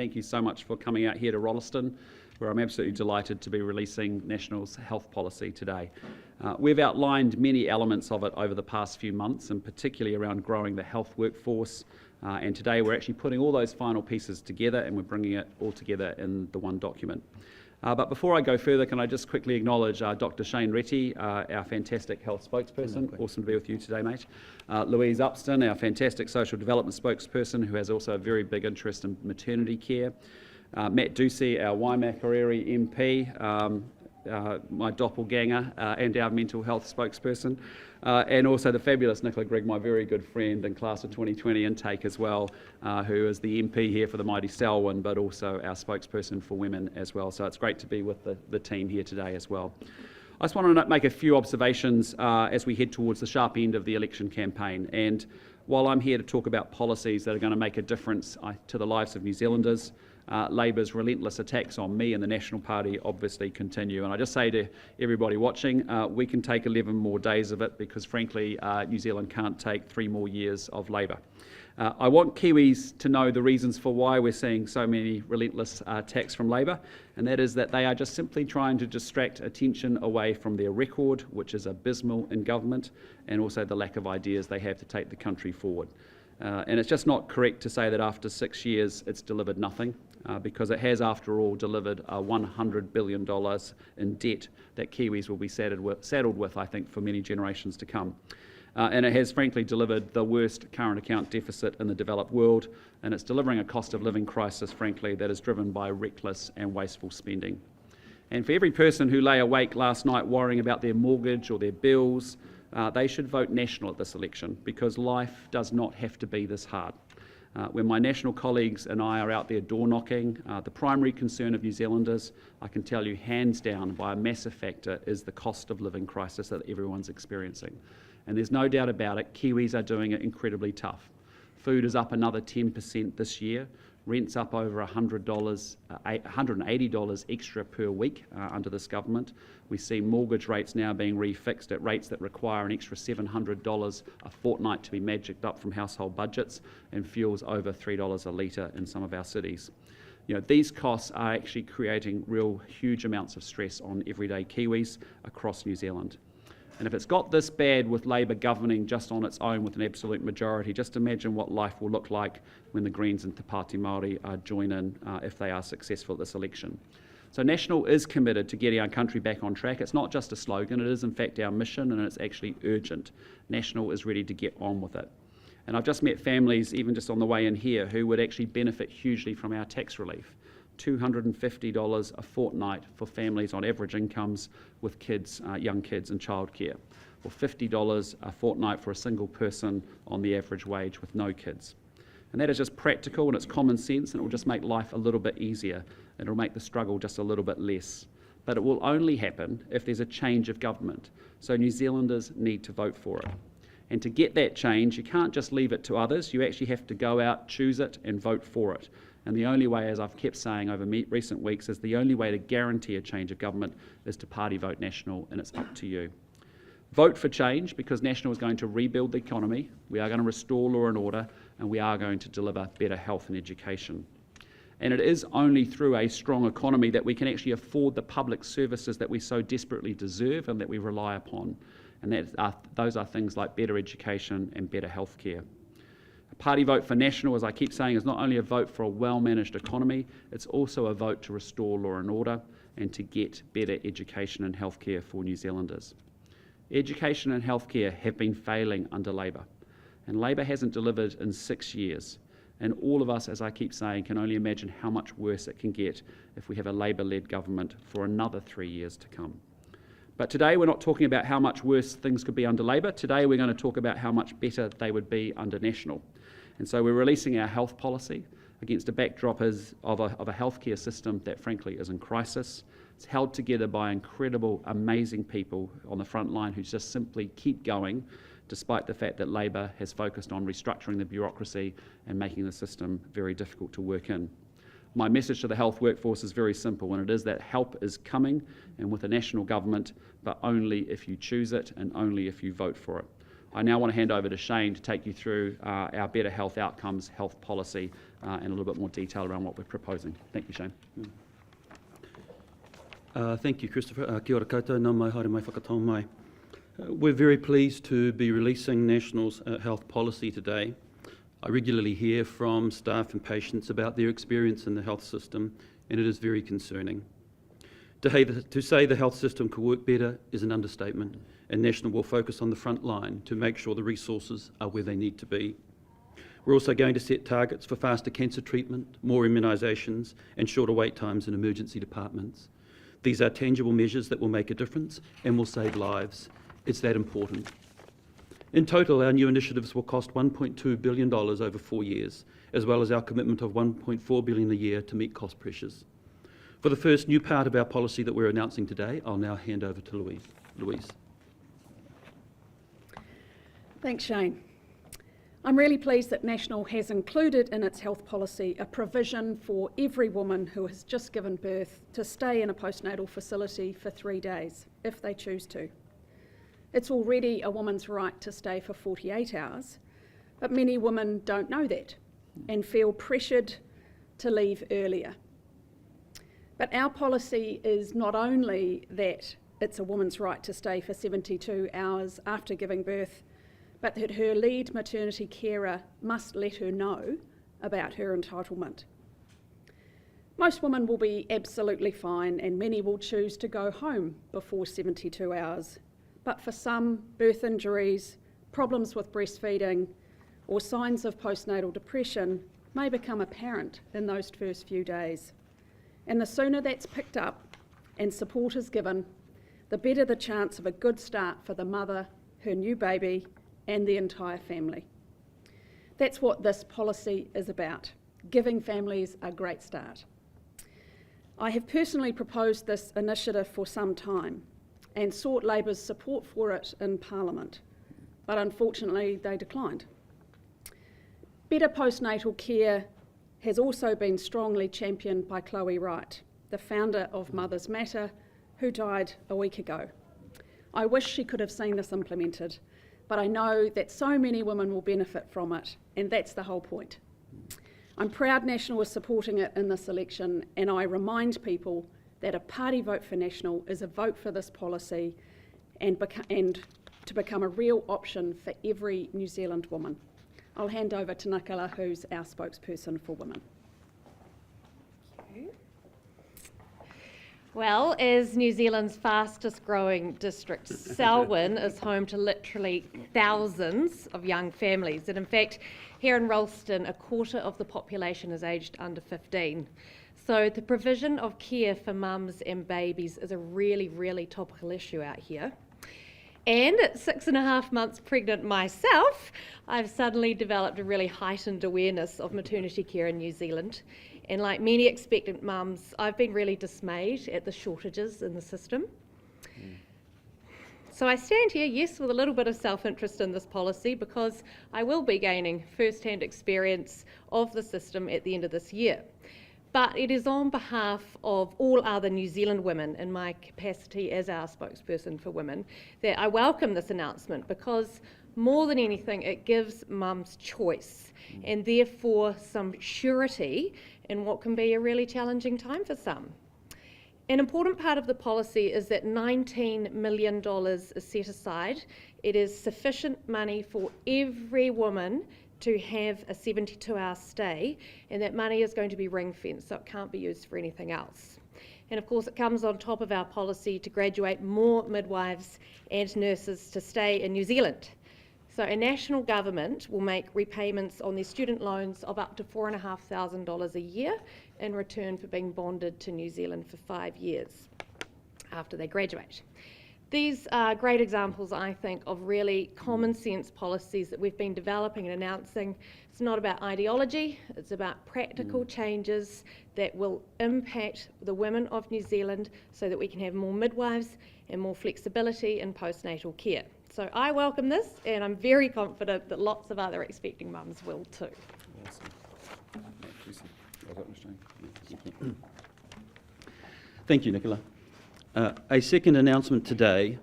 Thank you so much for coming out here to Rolleston, where I'm absolutely delighted to be releasing National's health policy today. We've outlined many elements of it over the past few months, and particularly around growing the health workforce. And today we're actually putting all those final pieces together and we're bringing it all together in the one document. But before I go further, can I just quickly acknowledge Dr. Shane Retty, our fantastic health spokesperson. Awesome to be with you today, mate. Louise Upston, our fantastic social development spokesperson, who has also a very big interest in maternity care. Matt Ducey, our Waimakariri MP, my doppelganger, and our mental health spokesperson. And also the fabulous Nicola Grigg, my very good friend in class of 2020 intake as well, who is the MP here for the mighty Selwyn, but also our spokesperson for women as well. So it's great to be with the team here today as well. I just want to make a few observations as we head towards the sharp end of the election campaign. And while I'm here to talk about policies that are going to make a difference to the lives of New Zealanders, Labour's relentless attacks on me and the National Party obviously continue. And I just say to everybody watching, we can take 11 more days of it because frankly New Zealand can't take 3 more years of Labour. I want Kiwis to know the reasons for why we're seeing so many relentless attacks from Labour, and that is that they are just simply trying to distract attention away from their record, which is abysmal in government, and also the lack of ideas they have to take the country forward. And it's just not correct to say that after 6 years it's delivered nothing, because it has, after all, delivered $100 billion in debt that Kiwis will be saddled with, I think, for many generations to come. And it has, frankly, delivered the worst current account deficit in the developed world, and it's delivering a cost of living crisis, frankly, that is driven by reckless and wasteful spending. And for every person who lay awake last night worrying about their mortgage or their bills, they should vote National at this election, because life does not have to be this hard. When my National colleagues and I are out there door knocking, the primary concern of New Zealanders, I can tell you hands down by a massive factor, is the cost of living crisis that everyone's experiencing. And there's no doubt about it, Kiwis are doing it incredibly tough. Food is up another 10% this year. Rent's up over $180 extra per week under this government. We see mortgage rates now being refixed at rates that require an extra $700 a fortnight to be magicked up from household budgets, and fuel's over $3 a litre in some of our cities. You know, these costs are actually creating real huge amounts of stress on everyday Kiwis across New Zealand. And if it's got this bad with Labour governing just on its own with an absolute majority, just imagine what life will look like when the Greens and Te Pāti Māori join in if they are successful at this election. So National is committed to getting our country back on track. It's not just a slogan, it is in fact our mission, and it's actually urgent. National is ready to get on with it. And I've just met families, even just on the way in here, who would actually benefit hugely from our tax relief. $250 a fortnight for families on average incomes with kids, young kids in childcare, or $50 a fortnight for a single person on the average wage with no kids. And that is just practical and it's common sense, and it will just make life a little bit easier. It will make the struggle just a little bit less. But it will only happen if there's a change of government. So New Zealanders need to vote for it. And to get that change, you can't just leave it to others. You actually have to go out, choose it, and vote for it. And the only way, as I've kept saying over recent weeks, is the only way to guarantee a change of government is to party vote National, and it's up to you. Vote for change, because National is going to rebuild the economy, we are going to restore law and order, and we are going to deliver better health and education. And it is only through a strong economy that we can actually afford the public services that we so desperately deserve and that we rely upon. And those are things like better education and better healthcare. A party vote for National, as I keep saying, is not only a vote for a well-managed economy, it's also a vote to restore law and order and to get better education and healthcare for New Zealanders. Education and healthcare have been failing under Labour, and Labour hasn't delivered in 6 years. And all of us, as I keep saying, can only imagine how much worse it can get if we have a Labour-led government for another 3 years to come. But today we're not talking about how much worse things could be under Labour. Today we're going to talk about how much better they would be under National. And so we're releasing our health policy against a backdrop of a healthcare system that frankly is in crisis. It's held together by incredible, amazing people on the front line who just simply keep going, despite the fact that Labour has focused on restructuring the bureaucracy and making the system very difficult to work in. My message to the health workforce is very simple, and it is that help is coming, and with a National government, but only if you choose it and only if you vote for it. I now want to hand over to Shane to take you through our Better Health Outcomes health policy and a little bit more detail around what we're proposing. Thank you, Shane. Thank you, Christopher. Kia ora koutou, nā mai haere mai whakatau mai. We're very pleased to be releasing National's health policy today. I regularly hear from staff and patients about their experience in the health system, and it is very concerning. To say the health system could work better is an understatement, and National will focus on the front line to make sure the resources are where they need to be. We're also going to set targets for faster cancer treatment, more immunisations, and shorter wait times in emergency departments. These are tangible measures that will make a difference and will save lives. It's that important. In total, our new initiatives will cost $1.2 billion over 4 years, as well as our commitment of $1.4 billion a year to meet cost pressures. For the first new part of our policy that we're announcing today, I'll now hand over to Louise. Louise. Thanks, Shane. I'm really pleased that National has included in its health policy a provision for every woman who has just given birth to stay in a postnatal facility for 3 days, if they choose to. It's already a woman's right to stay for 48 hours, but many women don't know that and feel pressured to leave earlier. But our policy is not only that it's a woman's right to stay for 72 hours after giving birth, but that her lead maternity carer must let her know about her entitlement. Most women will be absolutely fine, and many will choose to go home before 72 hours. But for some, birth injuries, problems with breastfeeding, or signs of postnatal depression may become apparent in those first few days. And the sooner that's picked up and support is given, the better the chance of a good start for the mother, her new baby, and the entire family. That's what this policy is about, giving families a great start. I have personally proposed this initiative for some time and sought Labour's support for it in Parliament, but unfortunately they declined. Better postnatal care has also been strongly championed by Chloe Wright, the founder of Mothers Matter, who died a week ago. I wish she could have seen this implemented, but I know that so many women will benefit from it, and that's the whole point. I'm proud National is supporting it in this election, and I remind people that a party vote for National is a vote for this policy and to become a real option for every New Zealand woman. I'll hand over to Nicola, who's our spokesperson for women. Thank you. Well, as New Zealand's fastest growing district, Selwyn is home to literally thousands of young families. And in fact, here in Rolleston, a quarter of the population is aged under 15. So the provision of care for mums and babies is a really, really topical issue out here. And at 6.5 months pregnant myself, I've suddenly developed a really heightened awareness of maternity care in New Zealand. And like many expectant mums, I've been really dismayed at the shortages in the system. So I stand here, yes, with a little bit of self-interest in this policy because I will be gaining first-hand experience of the system at the end of this year. But it is on behalf of all other New Zealand women in my capacity as our spokesperson for women that I welcome this announcement because more than anything it gives mums choice and therefore some surety in what can be a really challenging time for some. An important part of the policy is that $19 million is set aside. It is sufficient money for every woman to have a 72-hour stay, and that money is going to be ring-fenced, so it can't be used for anything else. And of course it comes on top of our policy to graduate more midwives and nurses to stay in New Zealand. So a national government will make repayments on their student loans of up to $4,500 a year in return for being bonded to New Zealand for 5 years after they graduate. These are great examples, I think, of really common sense policies that we've been developing and announcing. It's not about ideology, it's about practical changes that will impact the women of New Zealand so that we can have more midwives and more flexibility in postnatal care. So I welcome this, and I'm very confident that lots of other expecting mums will too. Awesome. Thank you, Nicola. A second announcement today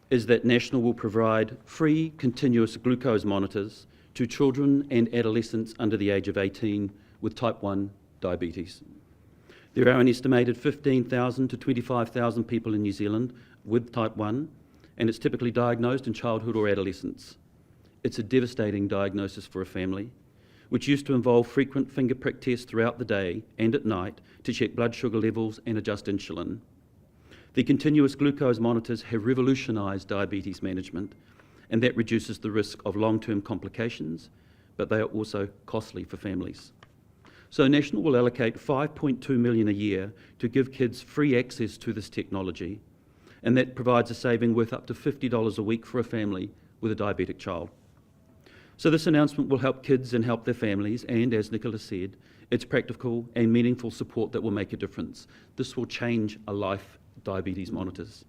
is that National will provide free continuous glucose monitors to children and adolescents under the age of 18 with type 1 diabetes. There are an estimated 15,000 to 25,000 people in New Zealand with type 1, and it's typically diagnosed in childhood or adolescence. It's a devastating diagnosis for a family, which used to involve frequent finger prick tests throughout the day and at night to check blood sugar levels and adjust insulin. The continuous glucose monitors have revolutionised diabetes management, and that reduces the risk of long-term complications, but they are also costly for families. So National will allocate $5.2 million a year to give kids free access to this technology, and that provides a saving worth up to $50 a week for a family with a diabetic child. So this announcement will help kids and help their families, and as Nicola said, it's practical and meaningful support that will make a difference. This will change a life, diabetes monitors.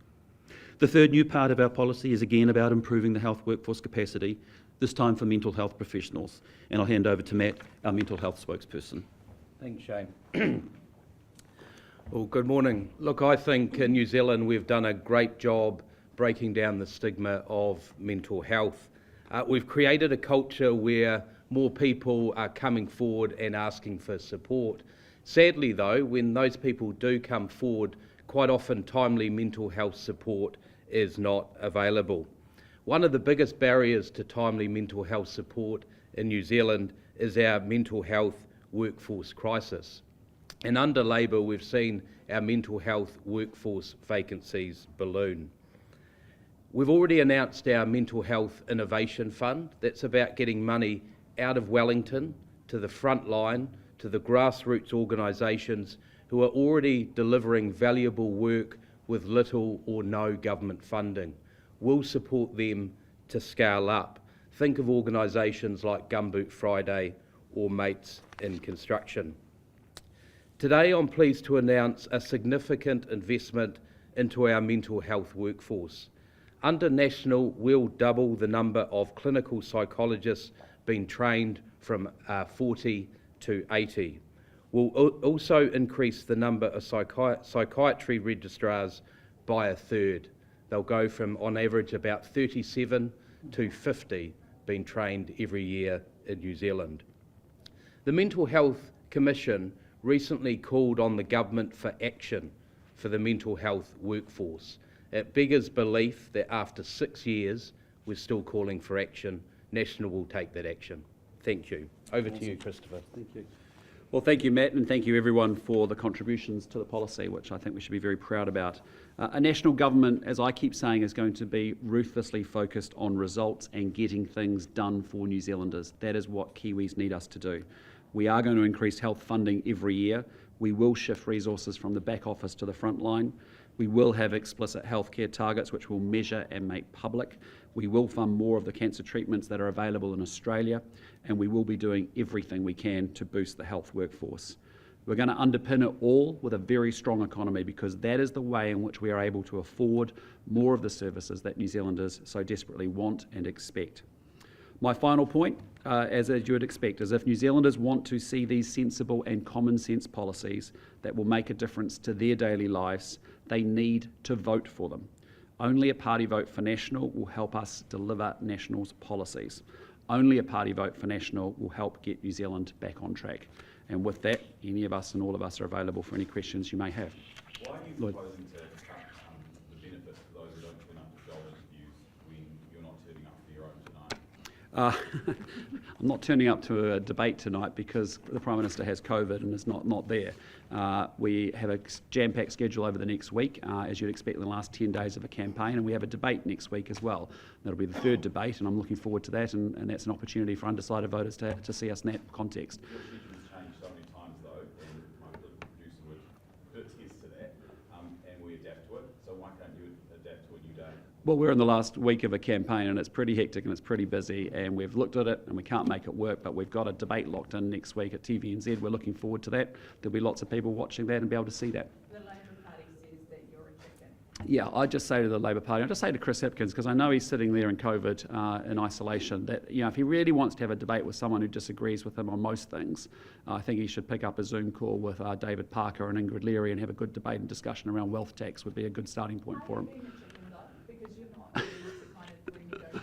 The third new part of our policy is again about improving the health workforce capacity, this time for mental health professionals. And I'll hand over to Matt, our mental health spokesperson. Thanks, Shane. Well, good morning. Look, I think in New Zealand we've done a great job breaking down the stigma of mental health. We've created a culture where more people are coming forward and asking for support. Sadly, though, when those people do come forward, quite often timely mental health support is not available. One of the biggest barriers to timely mental health support in New Zealand is our mental health workforce crisis. And under Labour, we've seen our mental health workforce vacancies balloon. We've already announced our Mental Health Innovation Fund. That's about getting money out of Wellington to the front line, to the grassroots organisations who are already delivering valuable work with little or no government funding. We'll support them to scale up. Think of organisations like Gumboot Friday or Mates in Construction. Today I'm pleased to announce a significant investment into our mental health workforce. Under National, we'll double the number of clinical psychologists being trained from 40 to 80. We'll also increase the number of psychiatry registrars by a third. They'll go from, on average, about 37 to 50 being trained every year in New Zealand. The Mental Health Commission recently called on the government for action for the mental health workforce. It beggars belief that after 6 years, we're still calling for action. National will take that action. Thank you. Over to you, Christopher. Thank you. Well, thank you, Matt, and thank you everyone for the contributions to the policy, which I think we should be very proud about. A national government, as I keep saying, is going to be ruthlessly focused on results and getting things done for New Zealanders. That is what Kiwis need us to do. We are going to increase health funding every year. We will shift resources from the back office to the front line. We will have explicit healthcare targets which we'll measure and make public. We will fund more of the cancer treatments that are available in Australia, and we will be doing everything we can to boost the health workforce. We're going to underpin it all with a very strong economy, because that is the way in which we are able to afford more of the services that New Zealanders so desperately want and expect. My final point, as you would expect, is if New Zealanders want to see these sensible and common sense policies that will make a difference to their daily lives, they need to vote for them. Only a party vote for National will help us deliver National's policies. Only a party vote for National will help get New Zealand back on track. And with that, any of us and all of us are available for any questions you may have. Why are you Lloyd. proposing to cut the benefits for those who don't turn up to job interviews when you're not turning up for your own tonight? I'm not turning up to a debate tonight because the Prime Minister has COVID and is not there. We have a jam-packed schedule over the next week, as you'd expect in the last 10 days of a campaign, and we have a debate next week as well. That'll be the third debate, and I'm looking forward to that, and that's an opportunity for undecided voters to see us in that context. Your schedule's changed so many times though, and my political producer would attest to that, and we adapt to it, so why can't you adapt to a new day? Well, we're in the last week of a campaign and it's pretty hectic and it's pretty busy, and we've looked at it and we can't make it work, but we've got a debate locked in next week at TVNZ. We're looking forward to that. There'll be lots of people watching that and be able to see that. The Labour Party says that you're a chicken. Yeah, I just say to the Labour Party, I just say to Chris Hipkins, because I know he's sitting there in COVID in isolation, that if he really wants to have a debate with someone who disagrees with him on most things, I think he should pick up a Zoom call with David Parker and Ingrid Leary and have a good debate and discussion around wealth tax would be a good starting point for him. Are you being a chicken though? Because you're not doing the kind of renegotiation.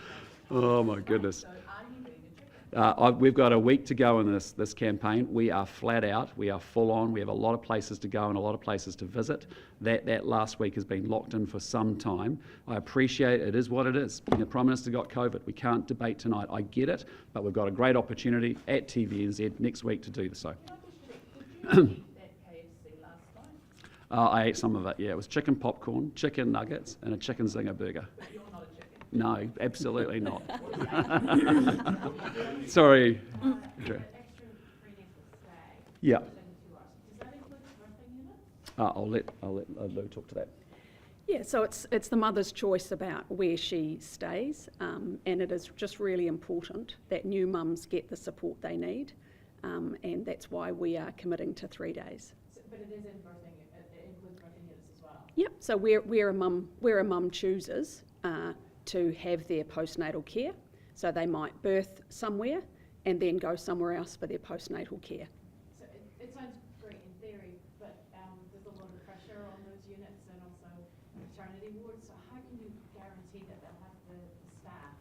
Oh my goodness. So are you being a chicken? We've got a week to go in this campaign. We are flat out. We are full on. We have a lot of places to go and a lot of places to visit. That last week has been locked in for some time. I appreciate it is what it is. The Prime Minister got COVID. We can't debate tonight. I get it, but we've got a great opportunity at TVNZ next week to do so. Did you eat that KFC last night? I ate some of it, yeah. It was chicken popcorn, chicken nuggets, and a chicken zinger burger. You're not a chicken. No, absolutely not. Sorry. The extra prenatal stay. Yeah. Does that include the birthing unit? I'll let Lou talk to that. Yeah, so it's the mother's choice about where she stays, and it is just really important that new mums get the support they need, and that's why we are committing to 3 days. But it is in birthing, it includes birthing units as well. Yep. So where a mum chooses to have their postnatal care, so they might birth somewhere and then go somewhere else for their postnatal care. So it sounds great in theory, but there's a lot of pressure on those units and also maternity wards. So how can you guarantee that they'll have the staff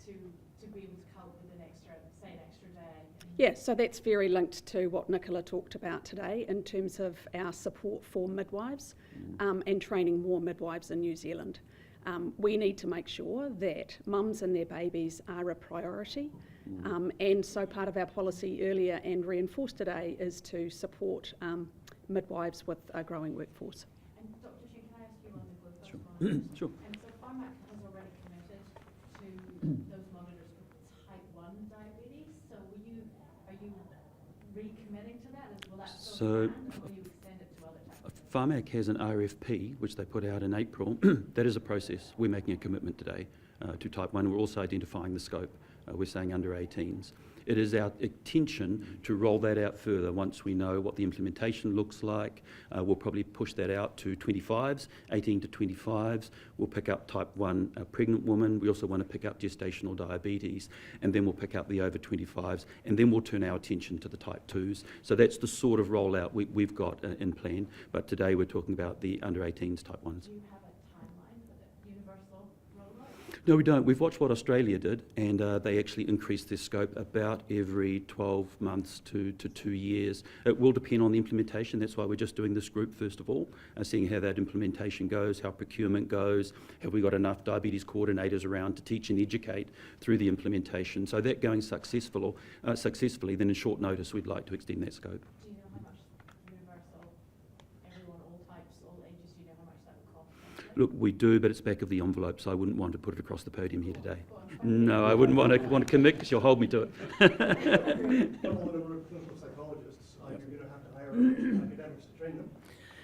to be able to cope with an extra day? Yeah, so that's very linked to what Nicola talked about today in terms of our support for midwives and training more midwives in New Zealand. We need to make sure that mums and their babies are a priority, and so part of our policy earlier and reinforced today is to support midwives with a growing workforce. And Dr. Shin, can I ask you on the glucose monitors? Sure. And so Pharmac has already committed to those monitors for type 1 diabetes. So are you recommitting to that? Will that still stand, or will you extend it to other types? Pharmac has an RFP, which they put out in April. That is a process. We're making a commitment today to type 1. We're also identifying the scope. We're saying under 18s. It is our intention to roll that out further once we know what the implementation looks like. We'll probably push that out to 25s, 18 to 25s. We'll pick up type 1 pregnant woman. We also want to pick up gestational diabetes, and then we'll pick up the over 25s, and then we'll turn our attention to the type 2s. So that's the sort of rollout we've got in plan. But today we're talking about the under 18s type 1s. Do you have a timeline for the universal rollout? No, we don't. We've watched what Australia did, and they actually increased their scope about every 12 months to 2 years. It will depend on the implementation. That's why we're just doing this group first of all, seeing how that implementation goes, how procurement goes, have we got enough diabetes coordinators around to teach and educate through the implementation. So that going successfully, then in short notice we'd like to extend that scope. Do you know how much universal, everyone, all types, all ages, do you know how much that will cost? Look, we do, but it's back of the envelope, so I wouldn't want to put it across the podium here today. No, I wouldn't want to commit because you'll hold me to it. I don't want to work with clinical psychologists. You're going to have to hire academics to train them.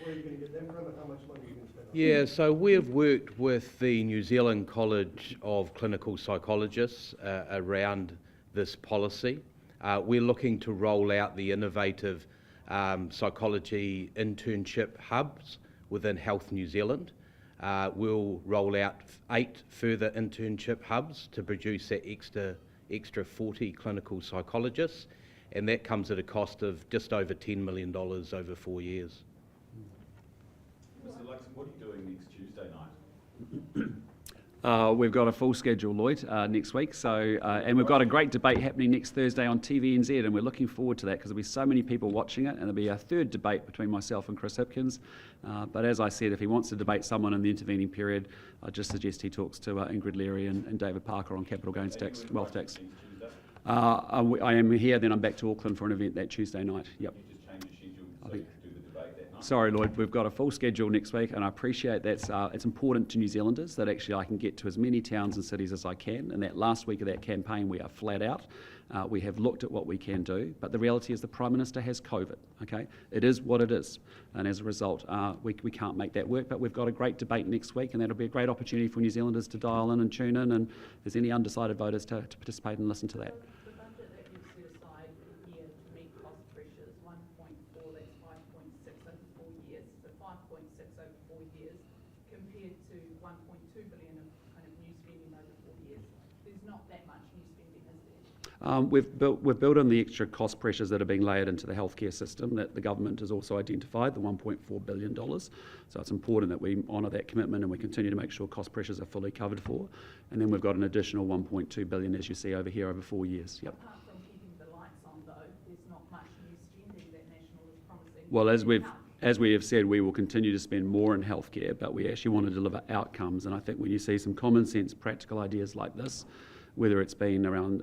Where are you going to get them from, and how much money are you going to spend on them? Yeah, so we've worked with the New Zealand College of Clinical Psychologists around this policy. We're looking to roll out the innovative psychology internship hubs within Health New Zealand. We'll roll out 8 further internship hubs to produce that extra 40 clinical psychologists, and that comes at a cost of just over $10 million over 4 years. Mr. Luxon, what are you doing next Tuesday night? We've got a full schedule, Lloyd, next week. So, and we've got a great debate happening next Thursday on TVNZ, and we're looking forward to that because there'll be so many people watching it, and there'll be a third debate between myself and Chris Hipkins. But as I said, if he wants to debate someone in the intervening period, I just suggest he talks to Ingrid Leary and David Parker on capital gains tax, wealth tax. I am here, then I'm back to Auckland for an event that Tuesday night. Yep. You just change your schedule so you can do the debate that night? Sorry, Lloyd, we've got a full schedule next week, and I appreciate that's it's important to New Zealanders that actually I can get to as many towns and cities as I can. And that last week of that campaign, we are flat out. We have looked at what we can do, but the reality is the Prime Minister has COVID, okay? It is what it is, and as a result, we can't make that work, but we've got a great debate next week, and that'll be a great opportunity for New Zealanders to dial in and tune in, and if there's any undecided voters to participate and listen to that. The budget that you've set aside here to meet cost pressures, 1.4, that's 5.6 over 4 years, so 5.6 over 4 years compared to 1.2 billion of kind of new spending over 4 years. There's not that much new spending, is there? We've built in the extra cost pressures that are being layered into the healthcare system that the government has also identified, the $1.4 billion. So it's important that we honour that commitment and we continue to make sure cost pressures are fully covered for. And then we've got an additional $1.2 billion, as you see over here, over 4 years. Yep. Apart Well, as we have said, we will continue to spend more in healthcare, but we actually want to deliver outcomes. And I think when you see some common sense, practical ideas like this, whether it's been around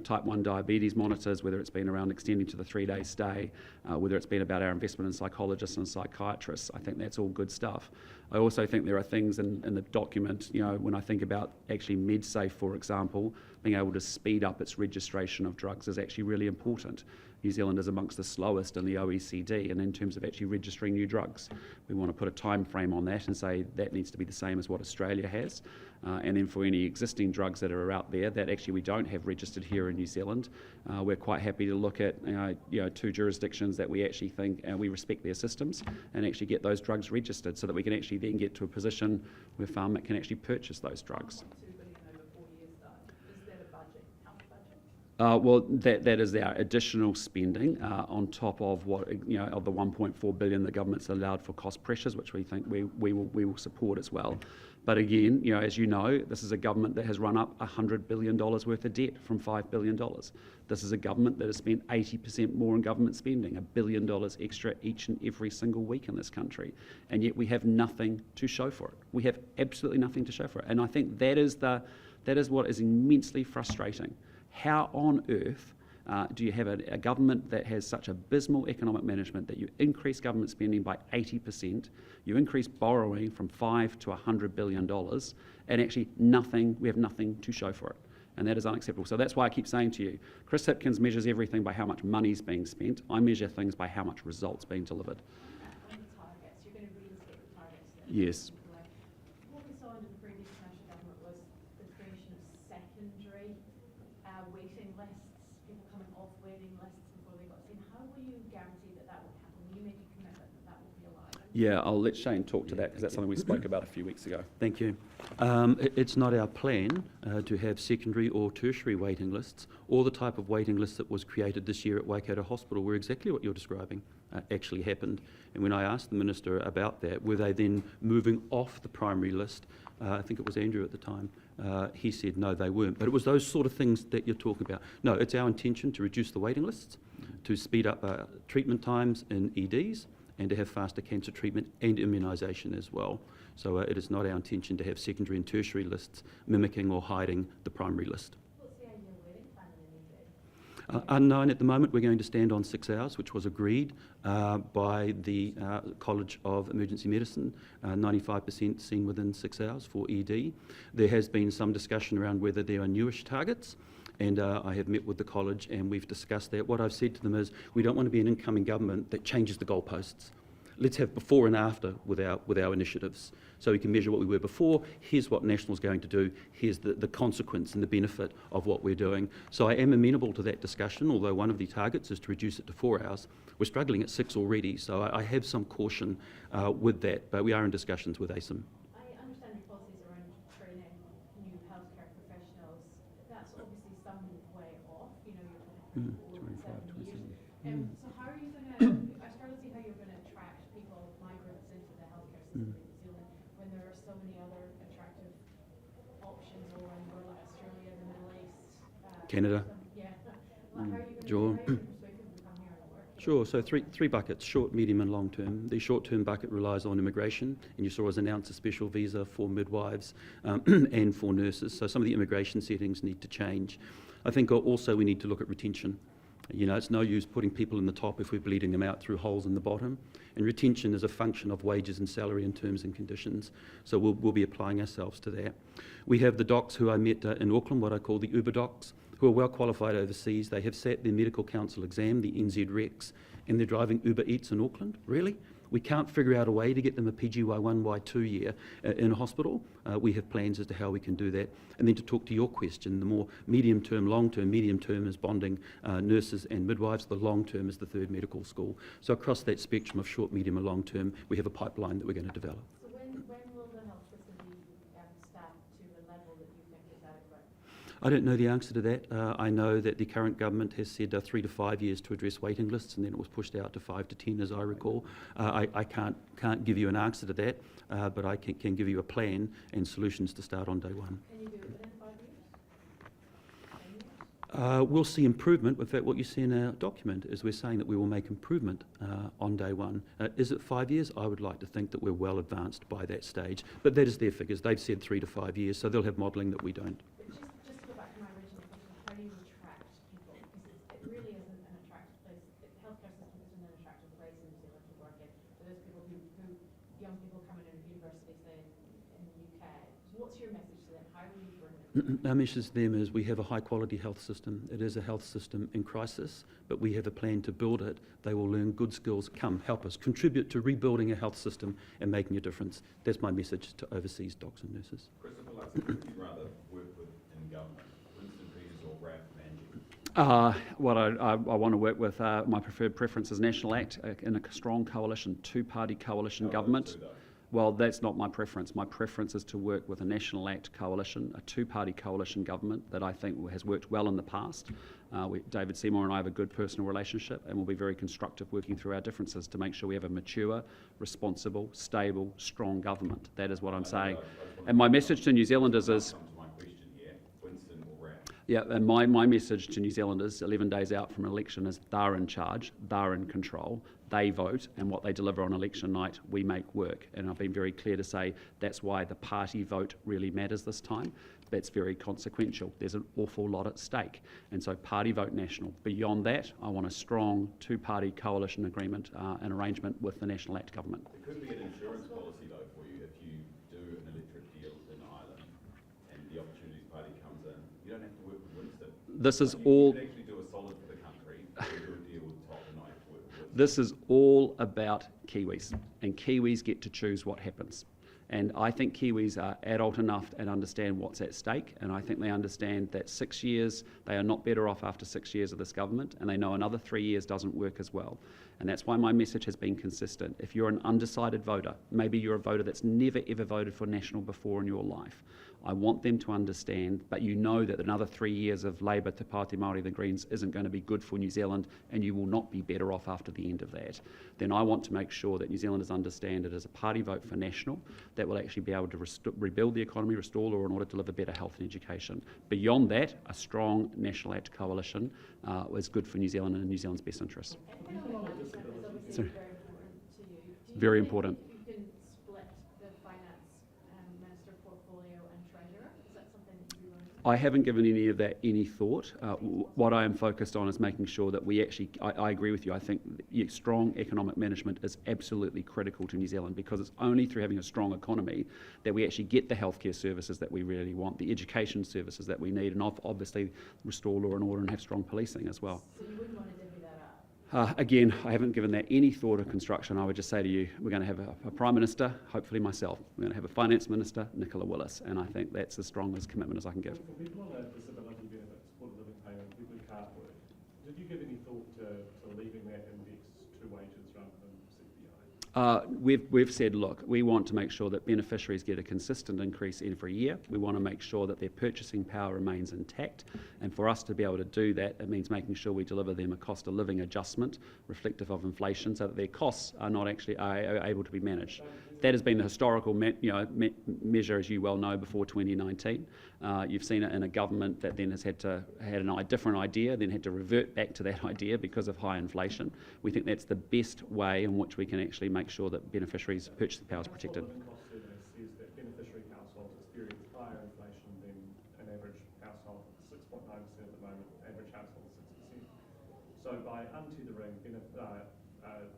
type 1 diabetes monitors, whether it's been around extending to the 3-day stay, whether it's been about our investment in psychologists and psychiatrists, I think that's all good stuff. I also think there are things in the document, when I think about actually MedSafe, for example, being able to speed up its registration of drugs is actually really important. New Zealand is amongst the slowest in the OECD, and in terms of actually registering new drugs, we want to put a time frame on that and say that needs to be the same as what Australia has. And then for any existing drugs that are out there that actually we don't have registered here in New Zealand, we're quite happy to look at 2 jurisdictions that we actually think we respect their systems and actually get those drugs registered so that we can actually then get to a position where pharma can actually purchase those drugs. 2 billion over 4 years though. Is that a budget, health budget? Well, that is our additional spending on top of what of the 1.4 billion the government's allowed for cost pressures, which we think we will support as well. But again, as you know, this is a government that has run up $100 billion worth of debt from $5 billion. This is a government that has spent 80% more in government spending, $1 billion extra each and every single week in this country, and yet we have nothing to show for it. We have absolutely nothing to show for it, and I think that is what is immensely frustrating. How on earth do you have a government that has such abysmal economic management that you increase government spending by 80%, you increase borrowing from $5 to $100 billion, and actually we have nothing to show for it. And that is unacceptable. So that's why I keep saying to you, Chris Hipkins measures everything by how much money is being spent. I measure things by how much results being delivered. On the targets, you're going to reinstate the targets then? Yes. What we saw under the previous national government was the creation of secondary waiting lists, people coming off waiting lists before they got seen. How will you guarantee that that will happen? Will you make a commitment that will be allowed? Yeah, I'll let Shane talk to that because that's something we spoke about a few weeks ago. Thank you. It's not our plan to have secondary or tertiary waiting lists, or the type of waiting list that was created this year at Waikato Hospital, where exactly what you're describing actually happened. And when I asked the Minister about that, were they then moving off the primary list, I think it was Andrew at the time, he said no, they weren't. But it was those sort of things that you're talking about. No, it's our intention to reduce the waiting lists, to speed up treatment times in EDs, and to have faster cancer treatment and immunisation as well. So it is not our intention to have secondary and tertiary lists mimicking or hiding the primary list. What's the ideal waiting time in an ED? Unknown at the moment. We're going to stand on 6 hours, which was agreed by the College of Emergency Medicine, 95% seen within 6 hours for ED. There has been some discussion around whether there are newish targets, and I have met with the college and we've discussed that. What I've said to them is we don't want to be an incoming government that changes the goalposts. Let's have before and after with our initiatives, so we can measure what we were before. Here's what National's going to do. Here's the consequence and the benefit of what we're doing. So I am amenable to that discussion, although one of the targets is to reduce it to 4 hours. We're struggling at 6 already, so I have some caution with that, but we are in discussions with ASIM. I understand your policies around training new healthcare professionals. That's obviously some way off. You're going to 7 years. So how are you going to? I struggle to see how you're going to attract people, migrants, into the healthcare system in New Zealand when there are so many other attractive options all around the world, like Australia, the Middle East, Canada. Yeah. How are you going to Sure. persuade people to come here and work? Sure, so three buckets, short, medium and long term. The short term bucket relies on immigration, and you saw us announce a special visa for midwives and for nurses, so some of the immigration settings need to change. I think also we need to look at retention. It's no use putting people in the top if we're bleeding them out through holes in the bottom, and retention is a function of wages and salary and terms and conditions, so we'll be applying ourselves to that. We have the docs who I met in Auckland, what I call the Uber docs, who are well qualified overseas. They have sat their medical council exam, the NZ-REX, and they're driving Uber Eats in Auckland. Really? We can't figure out a way to get them a PGY1, Y2 year in a hospital. We have plans as to how we can do that. And then to talk to your question, the more medium term, long term, medium term is bonding nurses and midwives. The long term is the third medical school. So across that spectrum of short, medium and long term, we have a pipeline that we're going to develop. So when will the health system be staffed to a level that you think is adequate? I don't know the answer to that. I know that the current government has said 3 to 5 years to address waiting lists, and then it was pushed out to 5 to 10, as I recall. I can't give you an answer to that, but I can give you a plan and solutions to start on day one. Can you do it within 5 years? We'll see improvement. In fact, what you see in our document is we're saying that we will make improvement on day one. Is it 5 years? I would like to think that we're well advanced by that stage, but that is their figures. They've said 3 to 5 years, so they'll have modelling that we don't. Just to go back to my original question, how do you attract people? Because it really isn't an attractive place. The healthcare system isn't an attractive place in New Zealand to work in. For those people who young people coming out of university, say in the UK. So what's your message to them? How will you bring them? Our message to them is we have a high quality health system. It is a health system in crisis, but we have a plan to build it. They will learn good skills. Come, help us, contribute to rebuilding a health system and making a difference. That's my message to overseas doctors and nurses. Christopher Luxon, who would you rather work with in government, Winston Peters or Ralph Manji? What I want to work with, my preferred preference is National Act in a strong coalition, two-party coalition government. Well, that's not my preference. My preference is to work with a National Act coalition, a two-party coalition government that I think has worked well in the past. David Seymour and I have a good personal relationship, and we'll be very constructive working through our differences to make sure we have a mature, responsible, stable, strong government. That is what I'm saying. And my message to New Zealanders is... Yeah, and my message to New Zealanders 11 days out from an election is they're in charge, they're in control, they vote, and what they deliver on election night, we make work. And I've been very clear to say that's why the party vote really matters this time. That's very consequential. There's an awful lot at stake. And so party vote national. Beyond that, I want a strong two-party coalition agreement and arrangement with the National Act government. It could be an insurance policy, though, for you if you do an electric deal in Ireland and the Opportunities Party comes in. You don't have to work with Winston. This is all... You could actually do a solid for the country and do a deal with Top and not have to work with Winston. This is all about Kiwis, and Kiwis get to choose what happens. And I think Kiwis are adult enough and understand what's at stake, and I think they understand that 6 years, they are not better off after 6 years of this government, and they know another 3 years doesn't work as well. And that's why my message has been consistent. If you're an undecided voter, maybe you're a voter that's never ever voted for National before in your life, I want them to understand, but you know that another 3 years of Labour, Te Pāti Māori, the Greens, isn't going to be good for New Zealand, and you will not be better off after the end of that. Then I want to make sure that New Zealanders understand it as a party vote for National that will actually be able to rebuild the economy, restore law and order, deliver better health and education. Beyond that, a strong National Act coalition is good for New Zealand and in New Zealand's best interests. Economic management is obviously very important to you. Do you Very think important. you can split the finance minister portfolio and treasurer? Is that something that you want to do? I haven't given any of that any thought. What I am focused on is making sure that we actually, I agree with you, I think strong economic management is absolutely critical to New Zealand because it's only through having a strong economy that we actually get the healthcare services that we really want, the education services that we need, and obviously restore law and order and have strong policing as well. So you wouldn't want to divvy that up? Again, I haven't given that any thought of construction. I would just say to you, we're going to have a Prime Minister, hopefully myself. We're going to have a Finance Minister, Nicola Willis, and I think that's as strong as commitment as I can give. For people on a disability benefit, supported living payment, people who can't work, did you give any thought to leaving that indexed to wages rather than CPI? We've said, look, we want to make sure that beneficiaries get a consistent increase every year. We want to make sure that their purchasing power remains intact. And for us to be able to do that, it means making sure we deliver them a cost of living adjustment reflective of inflation so that their costs are not actually are able to be managed. That has been the historical measure, as you well know, before 2019. You've seen it in a government that then has had a different idea, then had to revert back to that idea because of high inflation. We think that's the best way in which we can actually make sure that beneficiaries' purchasing power is protected. The cost survey says that beneficiary households experience higher inflation than an average household, 6.9% at the moment, average household 6%. So by untethering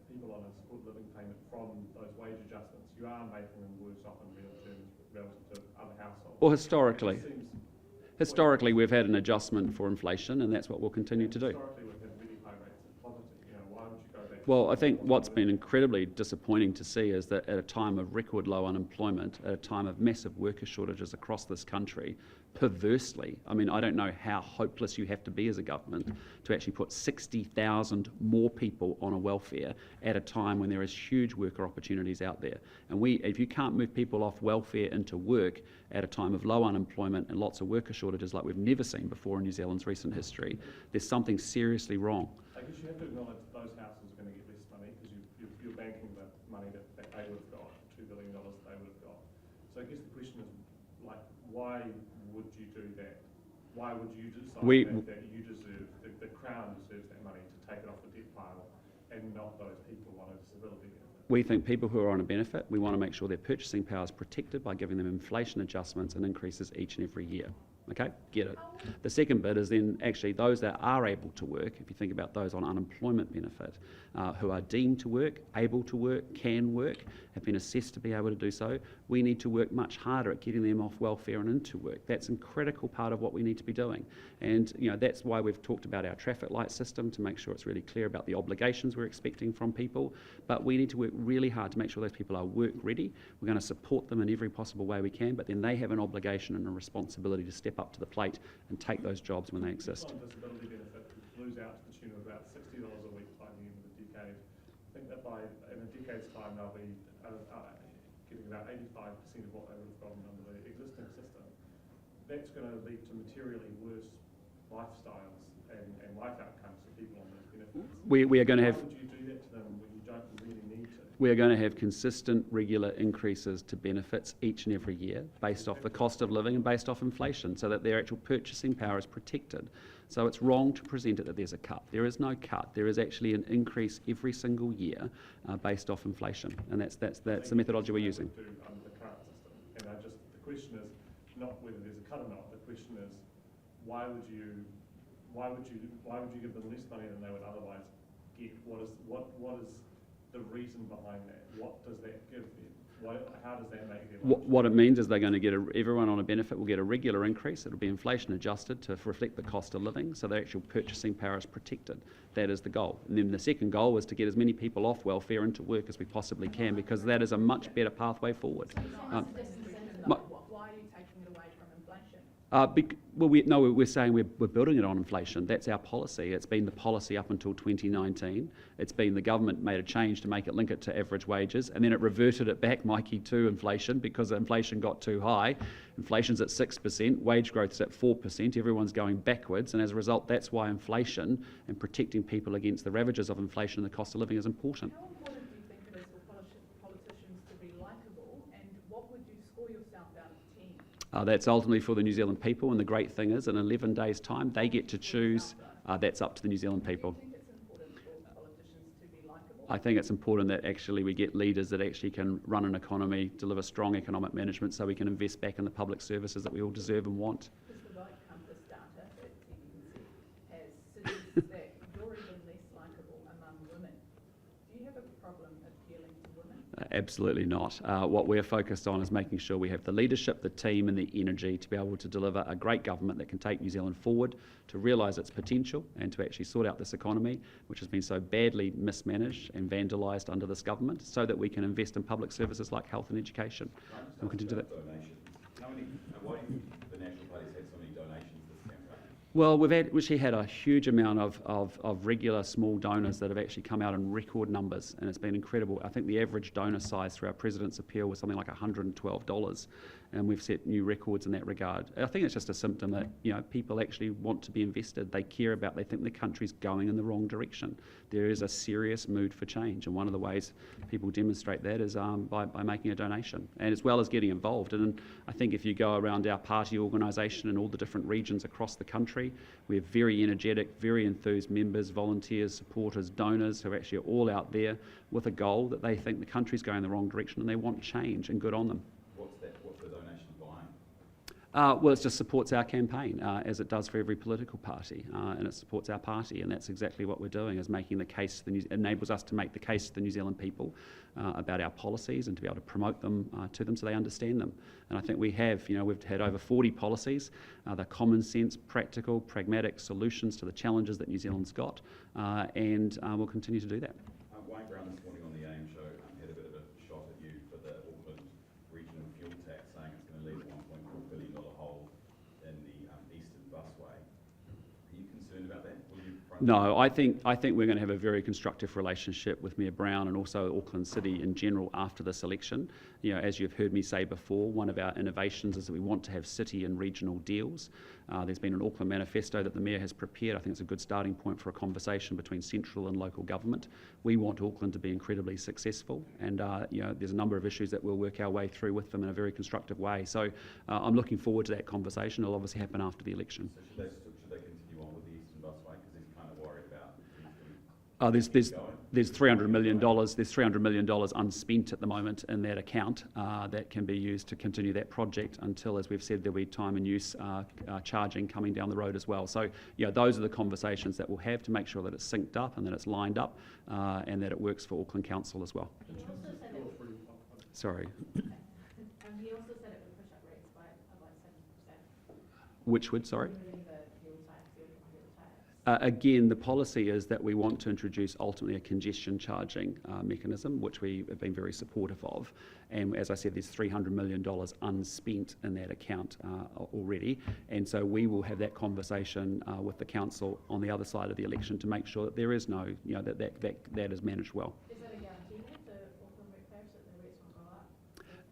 people on a supported living payment from those wage adjustments, you are making them worse off in real terms relative to other households. Well, historically we've had an adjustment for inflation, and that's what we'll continue to do. Historically, we've had really high rates of poverty. Why would you go back? Well, I think what's been incredibly disappointing to see is that at a time of record low unemployment, at a time of massive worker shortages across this country, perversely, I mean, I don't know how hopeless you have to be as a government to actually put 60,000 more people on a welfare at a time when there is huge worker opportunities out there. And if you can't move people off welfare into work at a time of low unemployment and lots of worker shortages like we've never seen before in New Zealand's recent history, there's something seriously wrong. I guess you have to acknowledge that those houses are going to get less money because you're banking the money that they would have got, $2 billion they would have got. So I guess the question is, why would you do that? why would you decide that you deserve, the Crown deserves that money to take it off the debt pile and not those people on a disability benefit? We think people who are on a benefit, we want to make sure their purchasing power is protected by giving them inflation adjustments and increases each and every year. Okay, get it. The second bit is then actually those that are able to work, if you think about those on unemployment benefit, who are deemed to work, able to work, can work, have been assessed to be able to do so, we need to work much harder at getting them off welfare and into work. That's a critical part of what we need to be doing. And that's why we've talked about our traffic light system, to make sure it's really clear about the obligations we're expecting from people. But we need to work really hard to make sure those people are work ready. We're going to support them in every possible way we can, but then they have an obligation and a responsibility to step up to the plate and take those jobs when they exist. On disability benefit, lose out to the tune of about $60 a week by the end of the decade. I think that in a decade's time they'll be getting about 85% of what they would have gotten under the existing system. That's going to lead to materially worse lifestyles and life outcomes for people on those benefits. We are going to have. Why would you do that to them when you don't really need to? We are going to have consistent, regular increases to benefits each and every year based off the cost of living and based off inflation, so that their actual purchasing power is protected. So it's wrong to present it that there's a cut. There is no cut. There is actually an increase every single year based off inflation, and that's the methodology we're using. Under the current system, and the question is not whether there's a cut or not. The question is why would you give them less money than they would otherwise get? What is the reason behind that? What does that give them? How does that make them? What it means is they're going to get everyone on a benefit will get a regular increase. It'll be inflation adjusted to reflect the cost of living, so their actual purchasing power is protected. That is the goal. And then the second goal is to get as many people off welfare into work as we possibly can, because that is a much better pathway forward. Why are you taking it away from inflation? We're saying we're building it on inflation. That's our policy. It's been the policy up until 2019. It's been the government made a change to make it link it to average wages, and then it reverted it back, Mikey, to inflation because inflation got too high. Inflation's at 6%, wage growth is at 4%, everyone's going backwards, and as a result, that's why inflation and protecting people against the ravages of inflation and the cost of living is important. How important do you think it is for politicians to be likeable, and what would you score yourself out of 10? That's ultimately for the New Zealand people, and the great thing is in 11 days' time they get to choose. That's up to the New Zealand people. Do you think it's important for politicians to be likeable? I think it's important that actually we get leaders that actually can run an economy, deliver strong economic management, so we can invest back in the public services that we all deserve and want. Because the Vote Compass data that TVNZ has suggests that you're even less likeable among women. Do you have a problem appealing to women? Absolutely not. What we're focused on is making sure we have the leadership, the team and the energy to be able to deliver a great government that can take New Zealand forward, to realise its potential and to actually sort out this economy, which has been so badly mismanaged and vandalised under this government, so that we can invest in public services like health and education. And we'll continue to do that. Donations. Why do you think the National Party's had so many donations this campaign? Well, we've actually had a huge amount of regular small donors that have actually come out in record numbers, and it's been incredible. I think the average donor size through our President's Appeal was something like $112, and we've set new records in that regard. I think it's just a symptom that people actually want to be invested. They care about. They think the country's going in the wrong direction. There is a serious mood for change, and one of the ways people demonstrate that is by making a donation, and as well as getting involved. And I think if you go around our party organisation in all the different regions across the country, we have very energetic, very enthused members, volunteers, supporters, donors who actually are all out there with a goal that they think the country's going in the wrong direction and they want change, and good on them. What's the donation buying? Well, it just supports our campaign, as it does for every political party, and it supports our party, and that's exactly what we're doing, is making the case, enables us to make the case to the New Zealand people about our policies and to be able to promote them to them so they understand them. And I think we have, we've had over 40 policies. They're common sense, practical, pragmatic solutions to the challenges that New Zealand's got, and we'll continue to do that. Wayne Brown this morning on the AM show had a bit of a shot at you for the Auckland regional fuel tax, saying it's going to leave a $1.4 billion hole in the Eastern Busway. Are you concerned about that? Will you front No, I think we're going to have a very constructive relationship with Mayor Brown and also Auckland City in general after this election. You know, as you've heard me say before, one of our innovations is that we want to have city and regional deals. There's been an Auckland manifesto that the Mayor has prepared. I think it's a good starting point for a conversation between central and local government. We want Auckland to be incredibly successful, and you know, there's a number of issues that we'll work our way through with them in a very constructive way. So I'm looking forward to that conversation. It'll obviously happen after the election. So should they continue on with the Eastern Busway, because he's kind of worried about There's $300 million. There's $300 million unspent at the moment in that account that can be used to continue that project until, as we've said, there'll be time and use charging coming down the road as well. So, you know, those are the conversations that we'll have to make sure that it's synced up and that it's lined up and that it works for Auckland Council as well. He also said it would, Sorry. he also said it would push up rates by about 7%. Which would, sorry? Removing the fuel tax, the fuel tax. Again, the policy is that we want to introduce ultimately a congestion charging mechanism, which we have been very supportive of. And as I said, there's $300 million unspent in that account already. And so we will have that conversation with the council on the other side of the election to make sure that there is no, you know, that is managed well. Is that a guarantee then to Auckland ratepayers that the rates won't go up?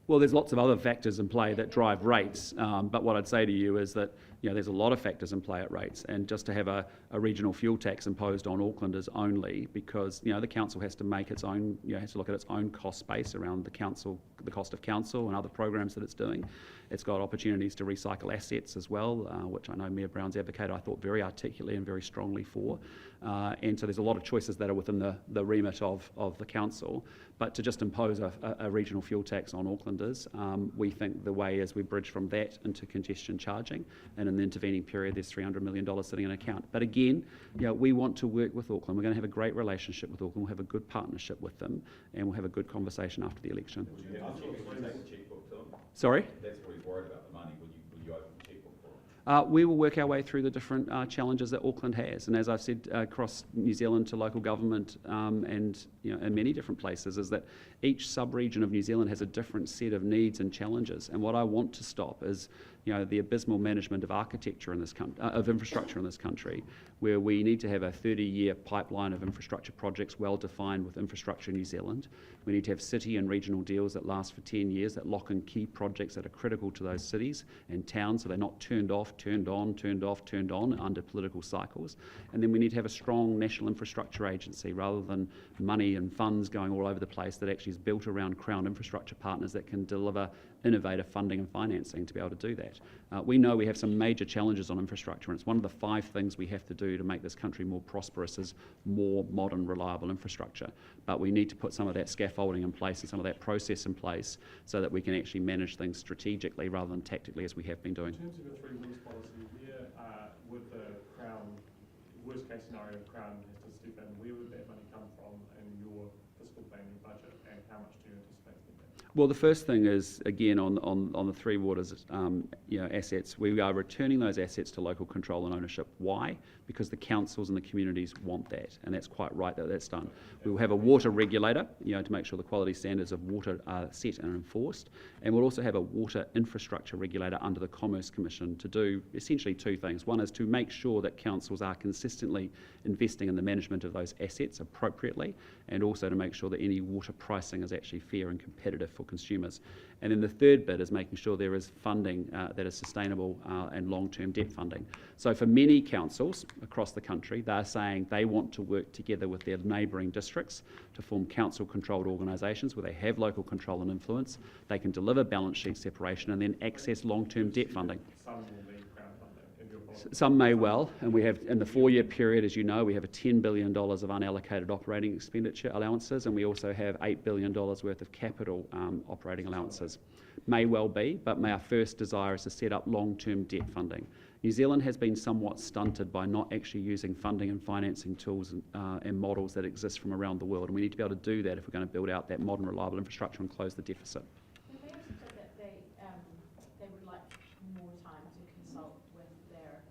Well, there's lots of other factors in play that drive rates, but what I'd say to you is that, you know, there's a lot of factors in play at rates, and just to have a regional fuel tax imposed on Auckland is only because, you know, the council has to make its own, you know, has to look at its own cost base around the council, the cost of council and other programs that it's doing. It's got opportunities to recycle assets as well, which I know Mayor Brown's advocated, I thought, very articulately and very strongly for. And so there's a lot of choices that are within the remit of the council. But to just impose a regional fuel tax on Aucklanders, we think the way is we bridge from that into congestion charging, and in the intervening period there's $300 million sitting in an account. But again, you know, we want to work with Auckland. We're going to have a great relationship with Auckland. We'll have a good partnership with them, and we'll have a good conversation after the election. Would you take a checkbook to him? Sorry? That's what he's worried about, the money. Will you open the checkbook for him? We will work our way through the different challenges that Auckland has, and as I've said across New Zealand to local government and, you know, in many different places, is that each sub-region of New Zealand has a different set of needs and challenges. And what I want to stop is, you know, the abysmal management of architecture in this of infrastructure in this country, where we need to have a 30-year pipeline of infrastructure projects well defined with Infrastructure New Zealand. We need to have city and regional deals that last for 10 years, that lock in key projects that are critical to those cities and towns, so they're not turned off, turned on, turned off, turned on under political cycles. And then we need to have a strong national infrastructure agency rather than money and funds going all over the place, that actually is built around Crown infrastructure partners that can deliver innovative funding and financing to be able to do that. We know we have some major challenges on infrastructure, and it's one of the 5 things we have to do to make this country more prosperous is more modern, reliable infrastructure. But we need to put some of that scaffolding in place and some of that process in place so that we can actually manage things strategically rather than tactically as we have been doing. In terms of your 3 wings policy, where would the Crown, worst case scenario, the Crown has to step in, where would that money come from in your fiscal plan, your budget, and how much do you anticipate spending? Well, the first thing is, again, on the Three Waters you know, assets, we are returning those assets to local control and ownership. Why? Because the councils and the communities want that, and that's quite right that that's done. We will have a water regulator, you know, to make sure the quality standards of water are set and enforced, and we'll also have a water infrastructure regulator under the Commerce Commission to do essentially 2 things. One is to make sure that councils are consistently investing in the management of those assets appropriately, and also to make sure that any water pricing is actually fair and competitive for consumers. And then the third bit is making sure there is funding that is sustainable and long-term debt funding. So for many councils across the country, they're saying they want to work together with their neighbouring districts to form council-controlled organisations where they have local control and influence, they can deliver balance sheet separation and then access long-term debt funding. Some will need Crown funding in your policy. Some may well, and we have, in the 4-year period, as you know, we have a $10 billion of unallocated operating expenditure allowances, and we also have $8 billion worth of capital operating allowances. May well be, but our first desire is to set up long-term debt funding. New Zealand has been somewhat stunted by not actually using funding and financing tools and models that exist from around the world, and we need to be able to do that if we're going to build out that modern, reliable infrastructure and close the deficit. The mayor said that they would like more time to consult with their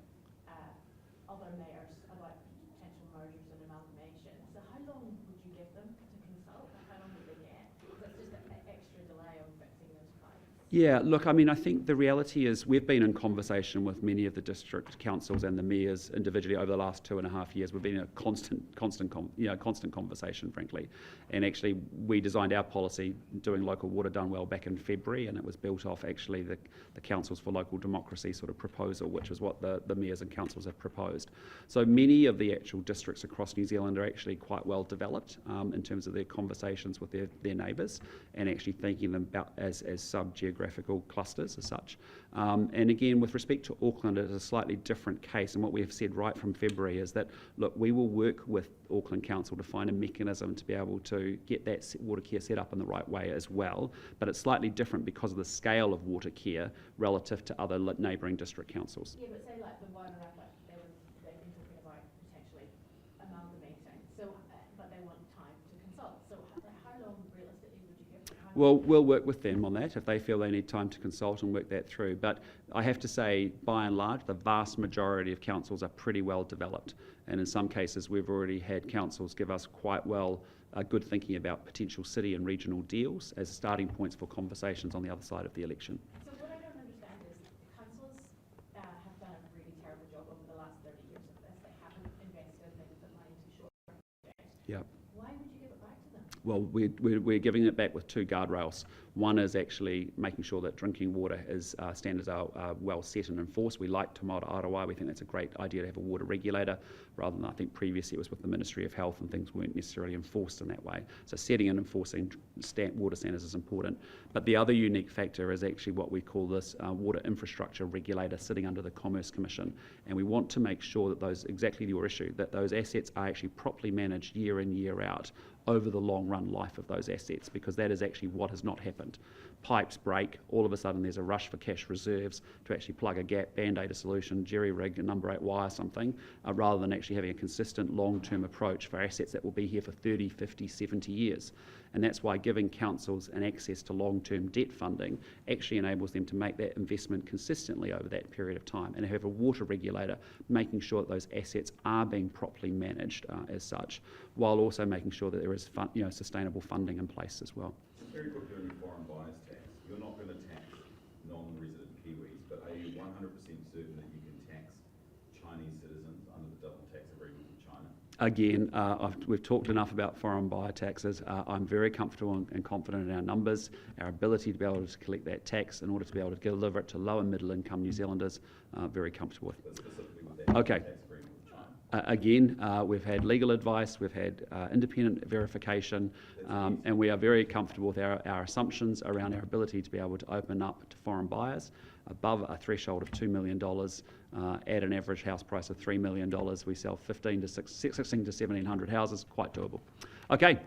other mayors about potential mergers and amalgamations. So how long would you give them to consult? How long would they get? Because that's just an extra delay on fixing those pipes. Yeah, look, I mean, I think the reality is we've been in conversation with many of the district councils and the mayors individually over the last 2.5 years. We've been in a constant conversation, frankly. And actually, we designed our policy doing local water done well back in February, and it was built off actually the Councils for Local Democracy sort of proposal, which is what the mayors and councils have proposed. So many of the actual districts across New Zealand are actually quite well developed in terms of their conversations with their neighbours and actually thinking them about as sub-geographical clusters as such. And again, with respect to Auckland, it is a slightly different case, and what we have said right from February is that, look, we will work with Auckland Council to find a mechanism to be able to get that water care set up in the right way as well, but it's slightly different because of the scale of water care relative to other neighbouring district councils. Yeah, but say like the Wairarapa, they've been talking about potentially amalgamating, so, but they want time to consult. So how long realistically would you give them? Well, we'll work with them on that if they feel they need time to consult and work that through. But I have to say, by and large, the vast majority of councils are pretty well developed. And in some cases, we've already had councils give us quite well good thinking about potential city and regional deals as starting points for conversations on the other side of the election. So what I don't understand is councils have done a really terrible job over the last 30 years of this. They haven't invested, they've put money into short projects. Yep. Why would you give it back to them? Well, we're giving it back with two guardrails. One is actually making sure that drinking water standards are well set and enforced. We like Te Mata Arawai. We think that's a great idea to have a water regulator, rather than I think previously it was with the Ministry of Health and things weren't necessarily enforced in that way. So setting and enforcing water standards is important. But the other unique factor is actually what we call this water infrastructure regulator sitting under the Commerce Commission. And we want to make sure that those, exactly your issue, that those assets are actually properly managed year in, year out over the long run life of those assets, because that is actually what has not happened. Pipes break, all of a sudden there's a rush for cash reserves to actually plug a gap, band-aid a solution, jerry-rig a number 8 wire something, rather than actually having a consistent long-term approach for assets that will be here for 30, 50, 70 years. And that's why giving councils an access to long-term debt funding actually enables them to make that investment consistently over that period of time, and have a water regulator making sure that those assets are being properly managed as such, while also making sure that there is sustainable funding in place as well. Just very quickly on your foreign buyers tax, you're not going to tax non-resident Kiwis, but are you 100% certain that you can tax Chinese citizens under the double tax agreement with China? Again, we've talked enough about foreign buyer taxes. I'm very comfortable and confident in our numbers, our ability to be able to collect that tax in order to be able to deliver it to low and middle income New Zealanders. Very comfortable with. But specifically with that Okay. tax agreement with China? Again, we've had legal advice, we've had independent verification, and we are very comfortable with our assumptions around our ability to be able to open up to foreign buyers above a threshold of $2 million at an average house price of $3 million. We sell 16 to 1,700 houses, quite doable. Okay.